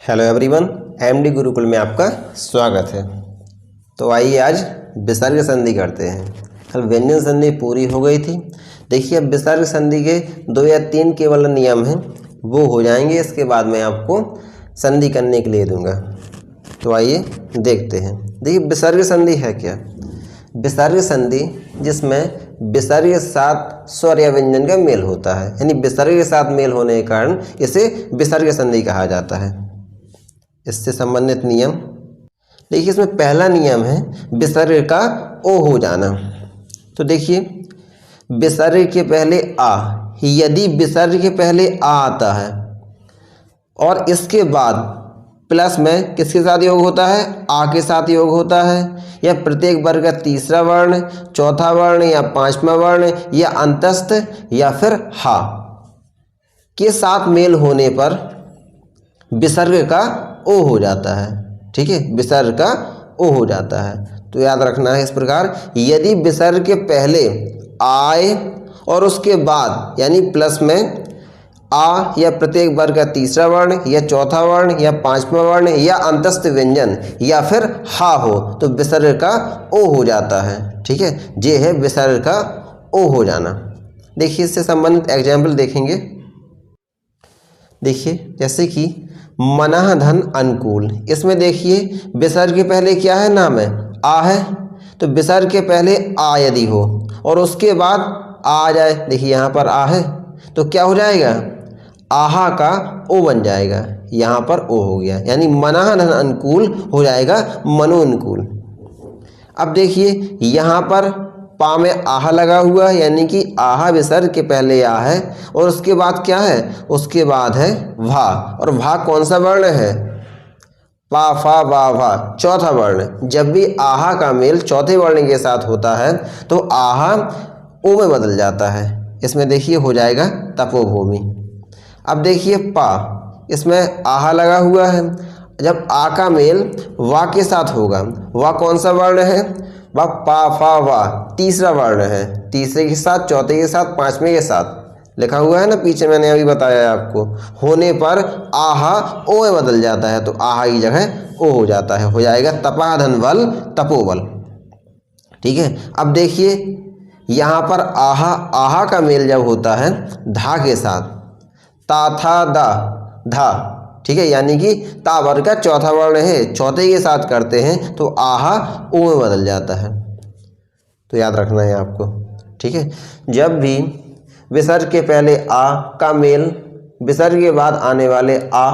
Hello everyone, MD Gurukul में आपका स्वागत है। तो आइए आज विसर्ग संधि करते हैं। कल व्यंजन संधि पूरी हो गई थी। देखिए अब विसर्ग संधि के 2 या 3 केवल नियम हैं, वो हो जाएंगे। इसके बाद मैं आपको संधि करने के लिए दूंगा। तो आइए देखते हैं। देखिए विसर्ग संधि है क्या? विसर्ग संधि जिसमें विसर्ग के साथ स्वर या व्यंजन का मेल होता है, यानी विसर्ग के साथ मेल होने के कारण इसे विसर्ग संधि कहा जाता है। इससे संबंधित नियम देखिए, इसमें पहला नियम है विसर्ग का ओ हो जाना। तो देखिए विसर्ग के पहले आ, यदि विसर्ग के पहले आ आता है और इसके बाद प्लस में किसके साथ योग होता है? आ के साथ योग होता है, या प्रत्येक वर्ग का तीसरा वर्ण, चौथा वर्ण या पांचवा वर्ण या अंतस्थ या फिर हा के साथ मेल होने पर विसर्ग का ओ हो जाता है। ठीक है, विसर्ग का ओ हो जाता है। तो याद रखना है इस प्रकार, यदि विसर्ग के पहले आए और उसके बाद यानी प्लस में आ या प्रत्येक वर्ग का तीसरा वर्ण या चौथा वर्ण या पांचवा वर्ण या अंतस्थ व्यंजन या फिर हा हो तो विसर्ग का ओ हो जाता है। ठीक है, ये है विसर्ग का ओ हो जाना। देखिए इससे संबंधित एग्जाम्पल देखेंगे। देखिए जैसे कि मनः धन अनुकूल, इसमें देखिए विसर्ग के पहले क्या है? नाम है आ है। तो विसर्ग के पहले आ यदि हो और उसके बाद आ जाए, देखिए यहाँ पर आ है तो क्या हो जाएगा? आहा का ओ बन जाएगा, यहाँ पर ओ हो गया, यानी मनः धन अनुकूल हो जाएगा मनोनुकूल। अब देखिए यहाँ पर पा में आहा लगा हुआ है, यानी कि आहा विसर्ग के पहले आ है और उसके बाद क्या है? उसके बाद है भा। और भा कौन सा वर्ण है? पा फा वा भा, चौथा वर्ण। जब भी आहा का मेल चौथे वर्ण के साथ होता है तो आहा ओ में बदल जाता है। इसमें देखिए हो जाएगा तपोभूमि। अब देखिए पा, इसमें आहा लगा हुआ है। जब आ का मेल वा के साथ होगा, वा कौन सा वर्ण है? वह पा फा वा तीसरा वर्ण है। तीसरे के साथ, चौथे के साथ, पांचवें के साथ लिखा हुआ है ना पीछे, मैंने अभी बताया आपको। होने पर आहा ओ में बदल जाता है, तो आहा की जगह ओ हो जाता है, हो जाएगा तपाधन वल तपोबल। ठीक है, अब देखिए यहाँ पर आहा, आहा का मेल जब होता है धा के साथ, ता था दा धा, ठीक है, यानी कि ता वर्ग का चौथा वर्ण है, चौथे के साथ करते हैं तो आहा ओ में बदल जाता है। तो याद रखना है आपको। ठीक है, जब भी विसर्ग के पहले आ का मेल विसर्ग के बाद आने वाले आ,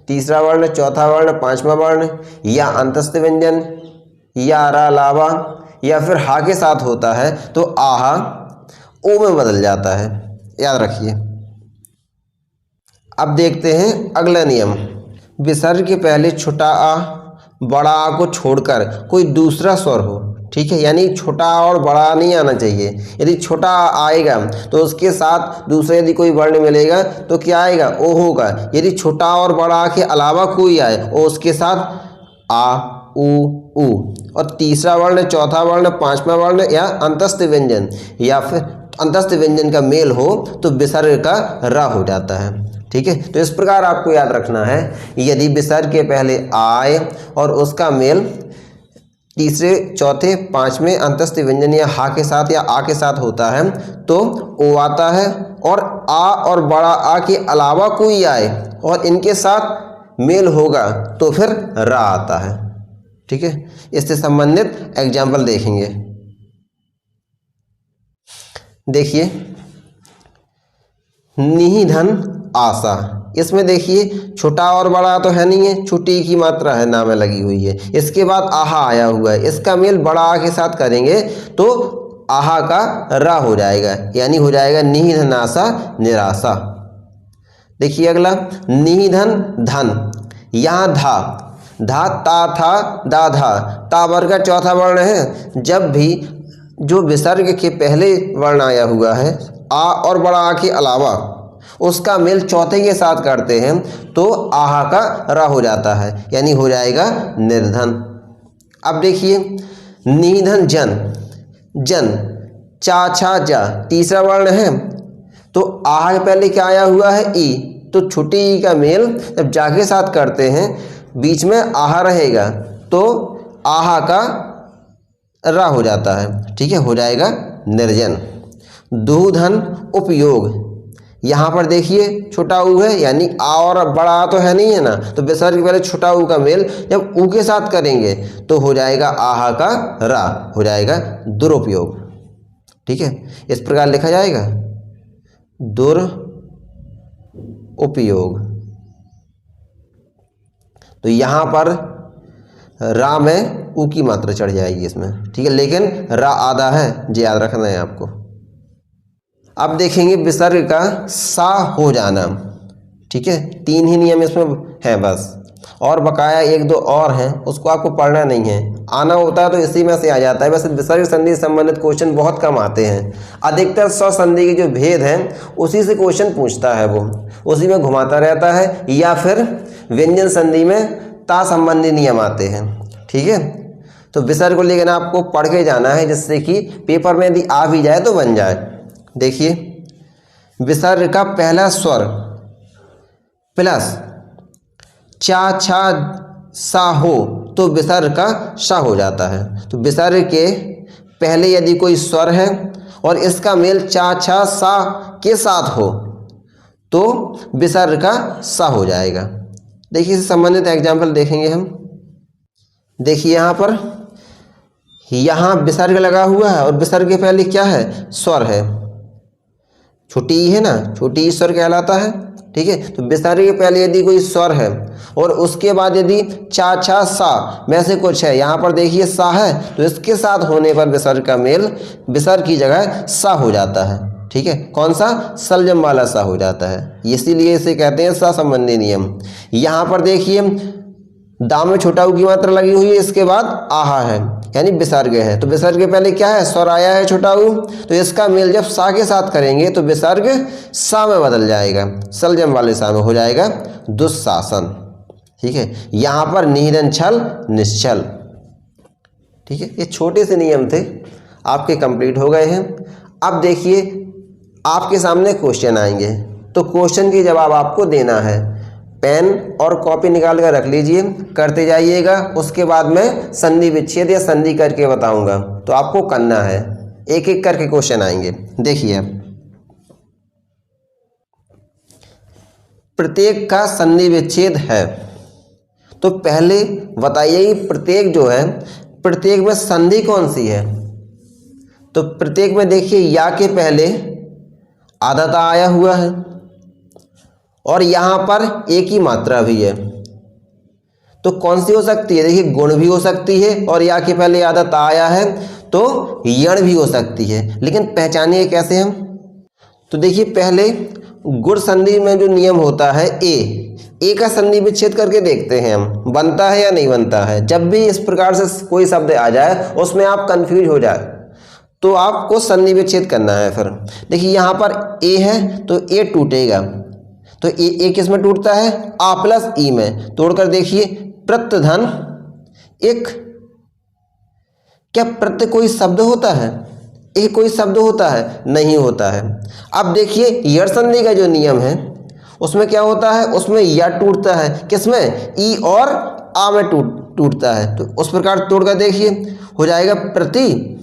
तीसरा वर्ण, चौथा वर्ण, पांचवा वर्ण या अंतस्थ व्यंजन या रा लावा या फिर हा के साथ होता है तो आहा ओ में बदल जाता है, याद रखिए। अब देखते हैं अगला नियम। विसर्ग के पहले छोटा आ, बड़ा आ को छोड़कर कोई दूसरा स्वर हो। ठीक है, यानी छोटा आ और बड़ा आ नहीं आना चाहिए। यदि छोटा आ आएगा तो उसके साथ दूसरा यदि कोई वर्ण मिलेगा तो क्या आएगा? ओ होगा। यदि छोटा आ और बड़ा आ के अलावा कोई आए और उसके साथ आ उ और तीसरा वर्ण, चौथा वर्ण, पांचवा वर्ण या अंतस्थ व्यंजन या फिर अंतस्थ व्यंजन का मेल हो तो विसर्ग का रा हो जाता है। ठीक है, तो इस प्रकार आपको याद रखना है, यदि विसर्ग के पहले आए और उसका मेल तीसरे, चौथे, पांचवें अंतस्थ व्यंजन या हा के साथ या आ के साथ होता है तो ओ आता है, और आ और बड़ा आ के अलावा कोई आए और इनके साथ मेल होगा तो फिर रा आता है। ठीक है, इससे संबंधित एग्जाम्पल देखेंगे। देखिए निधन आशा, इसमें देखिए छोटा और बड़ा तो है नहीं है, छोटी की मात्रा है नाम में लगी हुई है। इसके बाद आहा आया हुआ है, इसका मेल बड़ा आ के साथ करेंगे तो आहा का रा हो जाएगा, यानी हो जाएगा निधन आशा निराशा। देखिए अगला निधन धन, यहाँ धा, धा ता था दा धा, ता वर्ग का चौथा वर्ण है। जब भी जो विसर्ग के पहले वर्ण आया हुआ है आ और बड़ा आ के अलावा उसका मेल चौथे के साथ करते हैं तो आहा का रा हो जाता है, यानी हो जाएगा निर्धन। अब देखिए निधन जन, जन चा छा जा तीसरा वर्ण है तो आहा के पहले क्या आया हुआ है? ई, तो छोटी ई का मेल जब जा के साथ करते हैं बीच में आहा रहेगा तो आहा का रा हो जाता है, ठीक है, हो जाएगा निर्जन। दूधन उपयोग, यहाँ पर देखिए छोटा ऊ है यानी आ और बड़ा आ तो है नहीं है ना, तो विसर्ग के पहले छोटा ऊ का मेल जब ऊ के साथ करेंगे तो हो जाएगा आहा का रा, हो जाएगा दुरुपयोग, ठीक है। इस प्रकार लिखा जाएगा दुरुपयोग। तो यहाँ पर रा में ऊ की मात्रा चढ़ जाएगी इसमें, ठीक है, लेकिन रा आधा है, ये याद रखना है आपको। अब देखेंगे विसर्ग का सा हो जाना, ठीक है, 3 ही नियम इसमें हैं बस, और बकाया 1-2 और हैं, उसको आपको पढ़ना नहीं है, आना होता है तो इसी में से आ जाता है। वैसे विसर्ग संधि से संबंधित क्वेश्चन बहुत कम आते हैं, अधिकतर स्व संधि के जो भेद हैं उसी से क्वेश्चन पूछता है, वो उसी में घुमाता रहता है, या फिर व्यंजन संधि में ता संबंधी नियम आते हैं, ठीक है। तो विसर्ग को लेकिन आपको पढ़ के जाना है जिससे कि पेपर में यदि आ भी जाए तो बन जाए। देखिए विसर्ग का पहला स्वर प्लस चा छा सा हो तो विसर्ग का सा हो जाता है। तो विसर्ग के पहले यदि कोई स्वर है और इसका मेल चा छा सा के साथ हो तो विसर्ग का सा हो जाएगा। देखिए इससे संबंधित एग्जाम्पल देखेंगे हम। देखिए यहाँ विसर्ग लगा हुआ है और विसर्ग के पहले क्या है, स्वर है, छोटी ई है ना, छोटी ई स्वर कहलाता है, ठीक है। तो विसर्ग के पहले यदि कोई स्वर है और उसके बाद यदि चा छा सा में से कुछ है, यहाँ पर देखिए सा है तो इसके साथ होने पर विसर्ग का मेल विसर्ग की जगह सा हो जाता है, ठीक है। कौन सा, सलजम वाला सा हो जाता है, इसीलिए इसे कहते हैं सा संबंधी नियम। यहाँ पर देखिए दाम में छोटा ऊ की मात्रा लगी हुई है, इसके बाद आहा है यानी विसर्ग है, तो विसर्ग के पहले क्या है, स्वर आया है छोटा ऊ, तो इसका मेल जब सा के साथ करेंगे तो विसर्ग सा में बदल जाएगा, सलजम वाले सा में हो जाएगा दुस्शासन, ठीक है। यहाँ पर निहिरन छल निश्चल, ठीक है। ये छोटे से नियम थे, आपके कंप्लीट हो गए हैं। अब देखिए आपके सामने क्वेश्चन आएंगे तो क्वेश्चन की जवाब आपको देना है। पेन और कॉपी निकाल कर रख लीजिए, करते जाइएगा, उसके बाद मैं संधि विच्छेद या संधि करके बताऊंगा तो आपको करना है, एक एक करके क्वेश्चन आएंगे। देखिए प्रत्येक का संधि विच्छेद है, तो पहले बताइए कि प्रत्येक जो है, प्रत्येक में संधि कौन सी है। तो प्रत्येक में देखिए या के पहले आधा ता आया हुआ है और यहाँ पर एक ही मात्रा भी है, तो कौन सी हो सकती है, देखिए गुण भी हो सकती है और या के पहले आधा ता आया है तो यण भी हो सकती है, लेकिन पहचानिए कैसे हम। तो देखिए पहले गुण संधि में जो नियम होता है ए का संधि विच्छेद करके देखते हैं हम, बनता है या नहीं बनता है। जब भी इस प्रकार से कोई शब्द आ जाए उसमें आप कंफ्यूज हो जाए तो आपको संधि विच्छेद करना है। फिर देखिए यहाँ पर ए है तो ए टूटेगा, तो ए किस में टूटता है, आ प्लस ई में, तोड़कर देखिए प्रत्यधन एक, क्या प्रत्य कोई शब्द होता है, एक कोई शब्द होता है, नहीं होता है। अब देखिए यण संधि का जो नियम है उसमें क्या होता है, उसमें या टूटता है, किसमें, ई और आ में टूटता है, तो उस प्रकार तोड़कर देखिए हो जाएगा प्रति,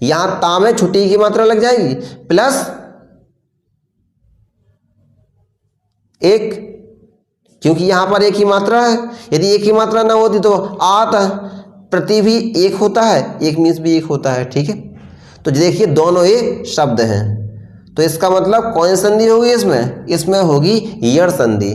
यहाँ ता में छुट्टी की मात्रा लग जाएगी प्लस एक, क्योंकि यहाँ पर एक ही मात्रा है, यदि एक ही मात्रा ना होती तो आता, प्रति भी एक होता है, एक मीन्स भी एक होता है, ठीक है। तो देखिए दोनों ये शब्द हैं, तो इसका मतलब कौन सी संधि होगी इसमें होगी यण संधि।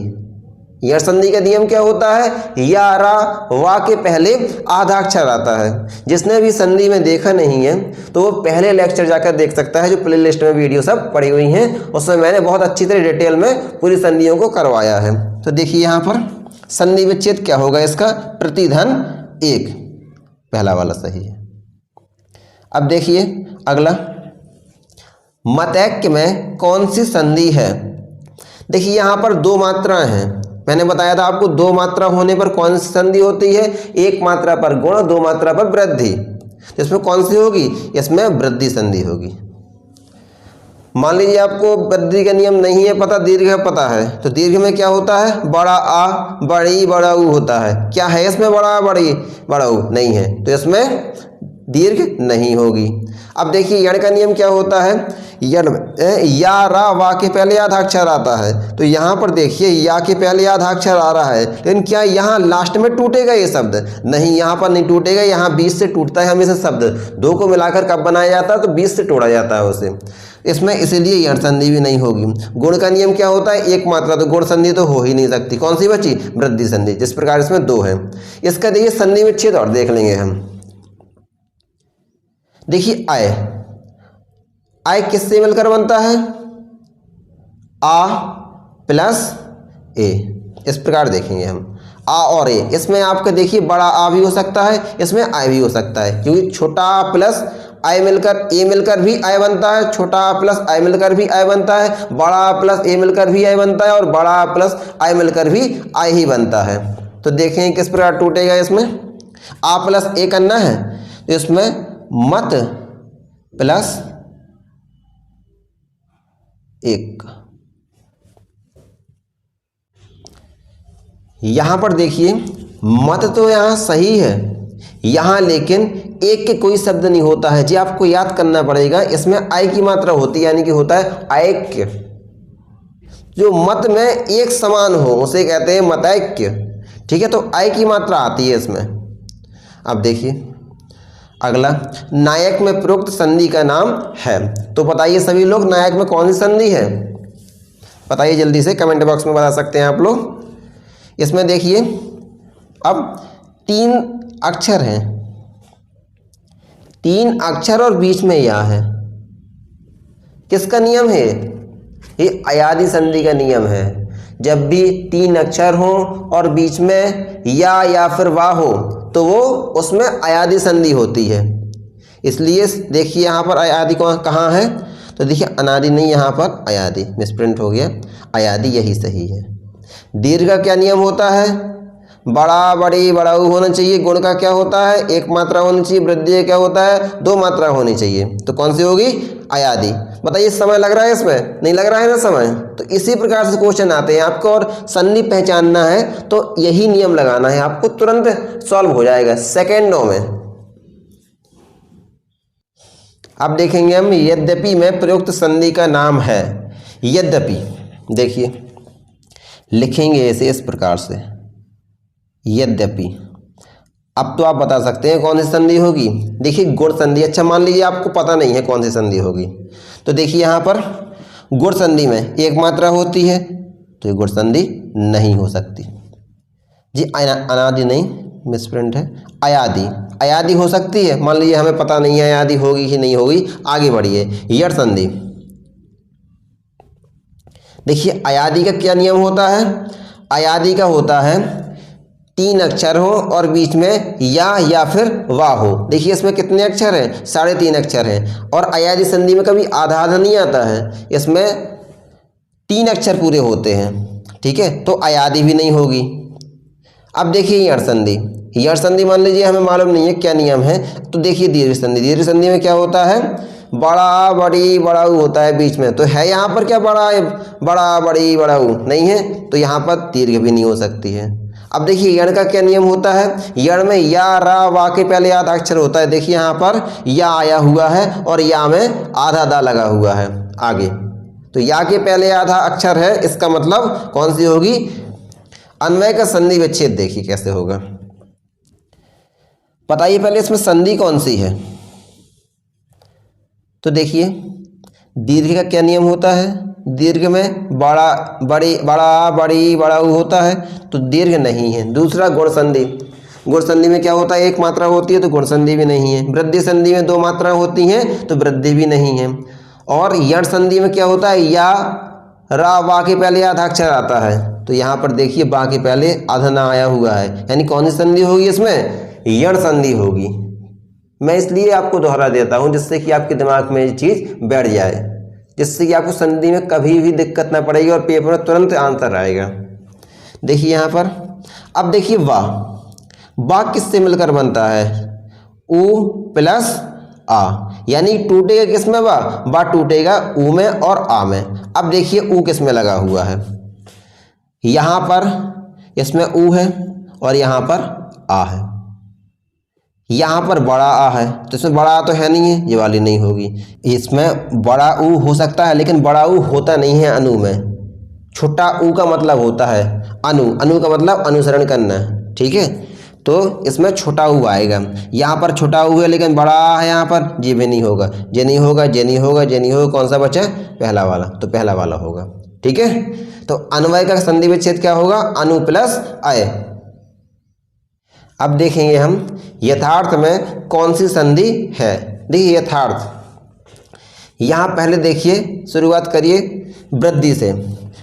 यण संधि का नियम क्या होता है, या रा वा के पहले आधा अक्षर आता है। जिसने भी संधि में देखा नहीं है तो वो पहले लेक्चर जाकर देख सकता है, जो प्ले लिस्ट में वीडियो सब पड़ी हुई हैं, उसमें मैंने बहुत अच्छी तरह डिटेल में पूरी संधियों को करवाया है। तो देखिए यहाँ पर संधि विच्छेद क्या होगा इसका, प्रतिधन एक, पहला वाला सही है। अब देखिए अगला, मतैक्य में कौन सी संधि है। देखिए यहाँ पर 2 मात्राएं हैं, मैंने बताया था आपको 2 मात्रा होने पर कौन सी संधि होती है, 1 मात्रा पर गुण, 2 मात्रा पर वृद्धि। तो इसमें कौन सी होगी, इसमें वृद्धि संधि होगी। मान लीजिए आपको वृद्धि का नियम नहीं है पता, दीर्घ का पता है, तो दीर्घ में क्या होता है, बड़ा आ बड़ी बड़ा ऊ होता है। क्या है इसमें बड़ा आ बड़ी बड़ा ऊ? नहीं है, तो इसमें दीर्घ नहीं होगी। अब देखिए यण का नियम क्या होता है, यण में या रा वा के पहले आधा अक्षर आता है, तो यहाँ पर देखिए या के पहले आधा अक्षर आ रहा है, लेकिन क्या यहाँ लास्ट में टूटेगा ये शब्द? नहीं, यहाँ पर नहीं टूटेगा, यहाँ बीच से टूटता है हमेशा शब्द। दो को मिलाकर कब बनाया जाता है, तो बीच से तोड़ा जाता है उसे, इसमें इसीलिए यण संधि भी नहीं होगी। गुण का नियम क्या होता है, एक मात्रा, तो गुण संधि तो हो ही नहीं सकती। कौन सी बची, वृद्धि संधि, जिस प्रकार इसमें दो है। इसका देखिए संधि विच्छेद और देख लेंगे हम। देखिए आय, आय किससे मिलकर बनता है, आ प्लस ए, इस प्रकार देखेंगे हम, आ और ए। इसमें आपका देखिए बड़ा आ भी हो सकता है, इसमें आय भी हो सकता है, क्योंकि छोटा आ प्लस आय मिलकर ए मिलकर भी आय बनता है, छोटा आ प्लस आय मिलकर भी आय बनता है, बड़ा आ प्लस ए मिलकर भी आय बनता है, और बड़ा आ प्लस आय मिलकर भी आय ही बनता है। तो देखें किस प्रकार टूटेगा। इसमें आ प्लस ए करना है, तो इसमें मत प्लस एक, यहां पर देखिए मत तो यहां सही है, यहां लेकिन एक के कोई शब्द नहीं होता है जी, आपको याद करना पड़ेगा। इसमें आय की मात्रा होती है, यानी कि होता है ऐक्य। जो मत में एक समान हो उसे कहते हैं मतैक्य, ठीक है। तो आय की मात्रा आती है इसमें। अब देखिए अगला, नायक में प्रयुक्त संधि का नाम है, तो बताइए सभी लोग नायक में कौन सी संधि है, बताइए जल्दी से, कमेंट बॉक्स में बता सकते हैं आप लोग। इसमें देखिए अब 3 अक्षर हैं, 3 अक्षर और बीच में या है, किसका नियम है, ये अयादि संधि का नियम है। जब भी 3 अक्षर हो और बीच में या फिर वा हो, तो वो उसमें अयादि संधि होती है। इसलिए देखिए यहाँ पर अयादि कहाँ है, तो देखिए अनादि नहीं, यहाँ पर अयादि मिसप्रिंट हो गया, अयादि यही सही है। दीर्घ का क्या नियम होता है, बड़ा बड़ी बड़ाऊ होना चाहिए। गुण का क्या होता है, एक मात्रा होनी चाहिए। वृद्धि का क्या होता है, 2 मात्रा होनी चाहिए। तो कौन सी होगी, अयादि। बताइए समय लग रहा है इसमें, नहीं लग रहा है ना समय। तो इसी प्रकार से क्वेश्चन आते हैं आपको, और संधि पहचानना है तो यही नियम लगाना है, आपको तुरंत सॉल्व हो जाएगा सेकेंडों में। अब देखेंगे हम यद्यपि में प्रयुक्त संधि का नाम है। यद्यपि देखिए लिखेंगे ऐसे इस प्रकार से, यद्यपि। अब तो आप बता सकते हैं कौन सी संधि होगी। देखिए गुण संधि, अच्छा मान लीजिए आपको पता नहीं है कौन सी संधि होगी, तो देखिए यहाँ पर गुण संधि में एक मात्रा होती है, तो ये गुण संधि नहीं हो सकती जी। अनादि नहीं, मिसप्रिंट है, अयादि। अयादि हो सकती है, मान लीजिए हमें पता नहीं है अयादि होगी कि नहीं होगी, आगे बढ़िए। यण संधि, देखिए अयादि का क्या नियम होता है, अयादि का होता है 3 अक्षर हो और बीच में या फिर वा हो। देखिए इसमें कितने अक्षर हैं, 3.5 अक्षर हैं, और अयादि संधि में कभी आधा आधा नहीं आता है, इसमें 3 अक्षर पूरे होते हैं, ठीक है। तो अयादि भी नहीं होगी। अब देखिए यण संधि, यण संधि मान लीजिए हमें मालूम नहीं है क्या नियम है, तो देखिए दीर्घ संधि। दीर्घ संधि में क्या होता है, बड़ा बड़ी बड़ाऊ होता है बीच में, तो है यहाँ पर क्या बड़ा बड़ी बड़ाऊ नहीं है, तो यहाँ पर दीर्घ भी नहीं हो सकती है। अब देखिए यण का क्या नियम होता है, यण में या रा वा के पहले आधा अक्षर होता है। देखिए यहाँ पर या आया हुआ है और या में आधा दा लगा हुआ है आगे, तो या के पहले आधा अक्षर है, इसका मतलब कौन सी होगी, अन्वय का संधि विच्छेद। देखिए कैसे होगा, बताइए पहले इसमें संधि कौन सी है। तो देखिए दीर्घ का क्या नियम होता है, दीर्घ में बड़ा बड़ी बड़ाऊ होता है, तो दीर्घ नहीं है। दूसरा गुण संधि, गुण संधि में क्या होता है, एक मात्रा होती है, तो गुण संधि भी नहीं है। वृद्धि संधि में 2 मात्रा होती हैं, तो वृद्धि भी नहीं है। और यण संधि में क्या होता है, या रा वा के पहले आधा अक्षर आता है, तो यहाँ पर देखिए बा के पहले आधा ना आया हुआ है, यानी कौन सी संधि होगी इसमें, यण संधि होगी। मैं इसलिए आपको दोहरा देता हूँ जिससे कि आपके दिमाग में ये चीज़ बैठ जाए, जिससे कि आपको संधि में कभी भी दिक्कत ना पड़ेगी और पेपर में तुरंत आंसर आएगा। देखिए यहाँ पर, अब देखिए वाह किससे मिलकर बनता है, उ प्लस आ। यानी टूटेगा किस में बा टूटेगा ऊ में और आ में। अब देखिए ऊ किस में लगा हुआ है, यहाँ पर इसमें ऊ है और यहाँ पर आ है। यहाँ पर बड़ा आ है तो इसमें बड़ा आ तो है नहीं है, ये वाली नहीं होगी। इसमें बड़ा ऊ हो सकता है लेकिन बड़ा ऊ होता नहीं है अनु में। छोटा ऊ का मतलब होता है अनु, अनु का मतलब अनुसरण करना, ठीक है। तो इसमें छोटा ऊ आएगा। यहाँ पर छोटा ऊ है लेकिन बड़ा आ है यहाँ पर, ये भी नहीं होगा, ये नहीं होगा, ये नहीं होगा, ये नहीं होगा। कौन सा बचा? पहला वाला, तो पहला वाला होगा, ठीक है। तो अन्वय का संधि विच्छेद क्या होगा? अनु प्लस अय। अब देखेंगे हम यथार्थ में कौन सी संधि है। देखिए यथार्थ, यहाँ पहले देखिए शुरुआत करिए वृद्धि से।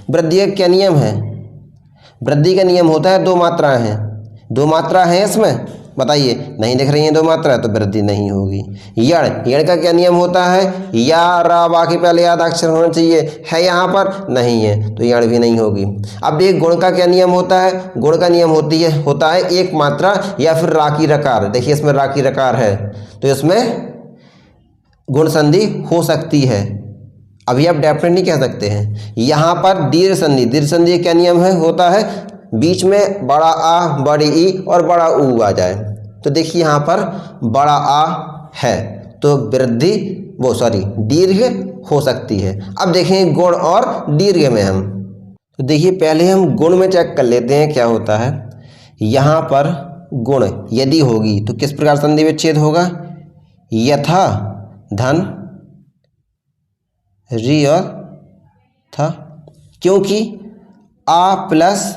वृद्धि का क्या नियम है? वृद्धि का नियम होता है दो मात्राएं हैं। दो मात्रा है इसमें, बताइए। नहीं दिख रही है दो मात्रा, तो वृद्धि नहीं होगी। यण, यण का क्या नियम होता है? या रा वा के पहले आधा अक्षर होना चाहिए, है यहाँ पर नहीं है, तो यण भी नहीं होगी। अब देख गुण का क्या नियम होता है? गुण का नियम होता है एक मात्रा या फिर रा की रकार। देखिए इसमें रा की रकार है तो इसमें गुण संधि हो सकती है। अभी आप डेफिनेट नहीं कह सकते हैं। यहाँ पर दीर्घ संधि, दीर्घ संधि क्या नियम है? होता है बीच में बड़ा आ, बड़ी ई और बड़ा ऊ आ जाए। तो देखिए यहाँ पर बड़ा आ है तो वृद्धि दीर्घ हो सकती है। अब देखें गुण और दीर्घ में हम, तो देखिए पहले हम गुण में चेक कर लेते हैं क्या होता है। यहाँ पर गुण यदि होगी तो किस प्रकार संधि विच्छेद होगा? यथा धन री और था, क्योंकि आ प्लस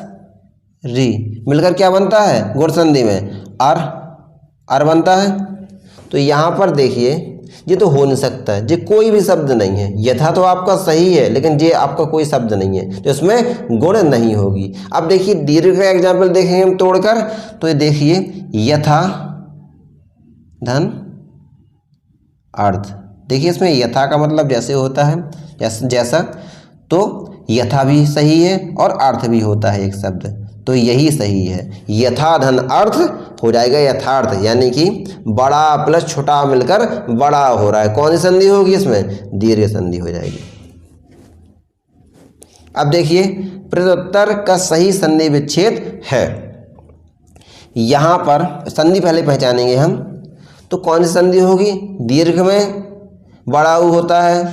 री मिलकर क्या बनता है गुण संधि में? आर बनता है। तो यहाँ पर देखिए ये तो हो नहीं सकता है, ये कोई भी शब्द नहीं है। यथा तो आपका सही है लेकिन ये आपका कोई शब्द नहीं है, तो इसमें गुण नहीं होगी। अब देखिए दीर्घ का एग्जाम्पल देखेंगे हम तोड़कर, तो ये देखिए यथा धन अर्थ। देखिए इसमें यथा का मतलब जैसे होता है जैसा, तो यथा भी सही है और अर्थ भी होता है एक शब्द, तो यही सही है। यथा धन अर्थ हो जाएगा यथार्थ, यानी कि बड़ा प्लस छोटा मिलकर बड़ा हो रहा है। कौन सी संधि होगी इसमें? दीर्घ संधि हो जाएगी। अब देखिए प्रत्युत्तर का सही संधि विच्छेद है। यहाँ पर संधि पहले पहचानेंगे हम, तो कौन सी संधि होगी? दीर्घ में बड़ा ऊ होता है,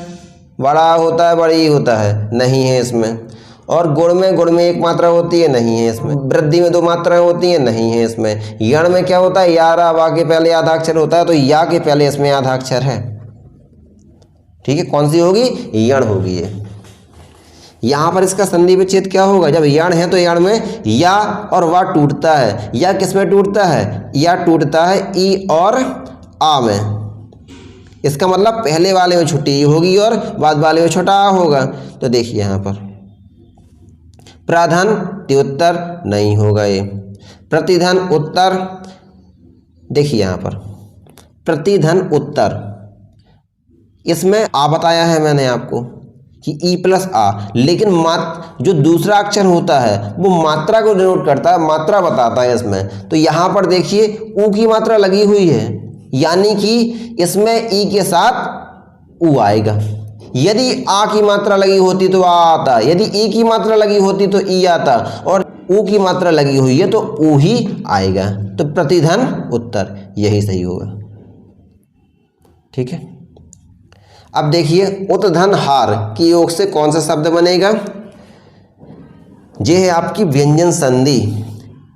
बड़ा होता है, बड़ी होता है, नहीं है इसमें। और गुण में एक मात्रा होती है, नहीं है इसमें। वृद्धि में दो मात्राएं होती हैं, नहीं है इसमें। यण में क्या होता है? या रा वा के पहले आधा अक्षर होता है, तो या के पहले इसमें आधा अक्षर है, ठीक है। कौन सी होगी? यण होगी ये। यहाँ पर इसका संधि विच्छेद क्या होगा? जब यण है तो यण में या और वा टूटता है। या किस में टूटता है? या टूटता है ई और आ में। इसका मतलब पहले वाले में छोटी ई होगी और बाद वाले में छोटा आ होगा। तो देखिए यहाँ पर प्राधान उत्तर नहीं होगा ये। प्रतिधन उत्तर, देखिए यहाँ पर प्रतिधन उत्तर, इसमें आ बताया है मैंने आपको कि ई प्लस आ, लेकिन जो दूसरा अक्षर होता है वो मात्रा को डिनोट करता है, मात्रा बताता है इसमें। तो यहाँ पर देखिए ऊ की मात्रा लगी हुई है, यानी कि इसमें ई के साथ ऊ आएगा। यदि आ की मात्रा लगी होती तो आ आता, यदि ई की मात्रा लगी होती तो ई आता, और ऊ की मात्रा लगी हुई है तो ऊ ही आएगा। तो प्रतिधन उत्तर यही सही होगा, ठीक है। अब देखिए उत्धन हार की योग से कौन सा शब्द बनेगा? ये है आपकी व्यंजन संधि।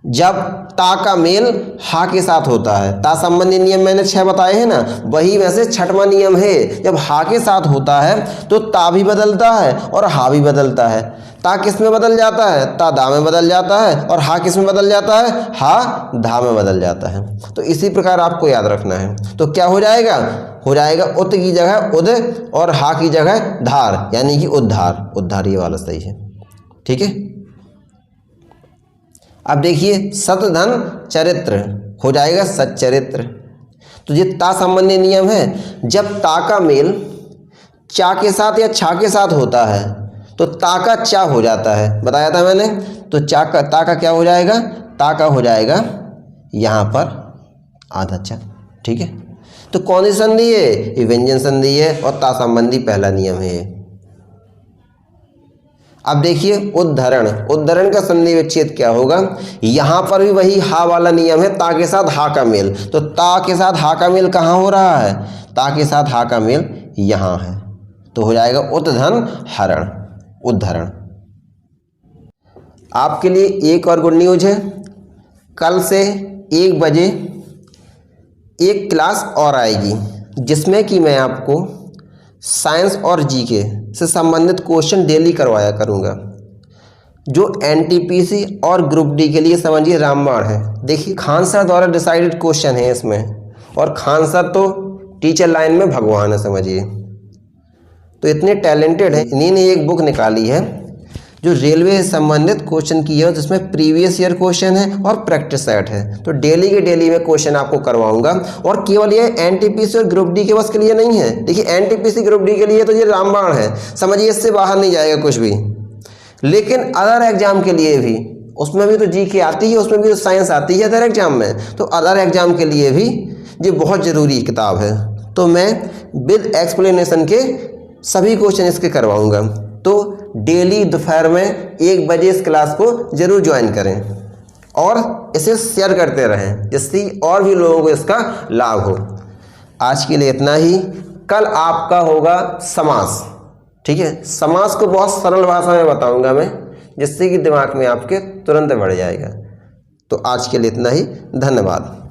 जब ता का मेल हा के साथ होता है, ता संबंधी नियम मैंने 6 बताए हैं ना, वही में से 6वां नियम है। जब हा के साथ होता है तो ता भी बदलता है और हा भी बदलता है। ता किस में बदल जाता है? ता दा में बदल जाता है। और हा किस में बदल जाता है? हा धा में बदल जाता है। तो इसी प्रकार आपको याद रखना है। तो क्या हो जाएगा? हो जाएगा उत की जगह उद और हा की जगह धार, यानी कि उद्धार। उद्धार ये वाला सही है, ठीक है। अब देखिए सतधन चरित्र हो जाएगा सच्चरित्र। तो ये ता संबंधी नियम है। जब ता का मेल चा के साथ या छा के साथ होता है तो ता का चा हो जाता है, बताया था मैंने। तो ता का क्या हो जाएगा? ता का हो जाएगा यहाँ पर आधा चा, ठीक है। तो कौन सी संधि है? ये व्यंजन संधि है और ता संबंधी पहला नियम है। अब देखिए उद्धरण, उद्धरण का संधि विच्छेद क्या होगा? यहाँ पर भी वही हा वाला नियम है, ता के साथ हा का मेल। तो ता के साथ हा का मेल कहाँ हो रहा है? ता के साथ हा का मेल यहाँ है, तो हो जाएगा उद्धरण हरण, उद्धरण। आपके लिए एक और गुड न्यूज है, कल से 1 बजे एक क्लास और आएगी जिसमें कि मैं आपको साइंस और जीके से संबंधित क्वेश्चन डेली करवाया करूँगा। जो एनटीपीसी और ग्रुप डी के लिए समझिए रामबाण है। देखिए खान सर द्वारा डिसाइडेड क्वेश्चन है इसमें, और खान सर तो टीचर लाइन में भगवान है समझिए, तो इतने टैलेंटेड है। इन्हीं ने एक बुक निकाली है जो रेलवे से संबंधित क्वेश्चन की है, जिसमें प्रीवियस ईयर क्वेश्चन है और प्रैक्टिस सेट है। तो डेली के डेली में क्वेश्चन आपको करवाऊंगा, और केवल ये एनटीपीसी और ग्रुप डी के बस के लिए नहीं है। देखिए एनटीपीसी ग्रुप डी के लिए तो ये रामबाण है समझिए, इससे बाहर नहीं जाएगा कुछ भी। लेकिन अदर एग्जाम के लिए भी, उसमें भी तो जीके आती है, उसमें भी तो साइंस आती है अदर एग्जाम में, तो अदर एग्जाम के लिए भी ये बहुत ज़रूरी किताब है। तो मैं विद एक्सप्लेनेशन के सभी क्वेश्चन इसके करवाऊंगा। तो डेली दोपहर में 1 बजे इस क्लास को जरूर ज्वाइन करें और इसे शेयर करते रहें, जिससे और भी लोगों को इसका लाभ हो। आज के लिए इतना ही। कल आपका होगा समास, ठीक है? समास को बहुत सरल भाषा में बताऊंगा मैं, जिससे कि दिमाग में आपके तुरंत बढ़ जाएगा। तो आज के लिए इतना ही, धन्यवाद।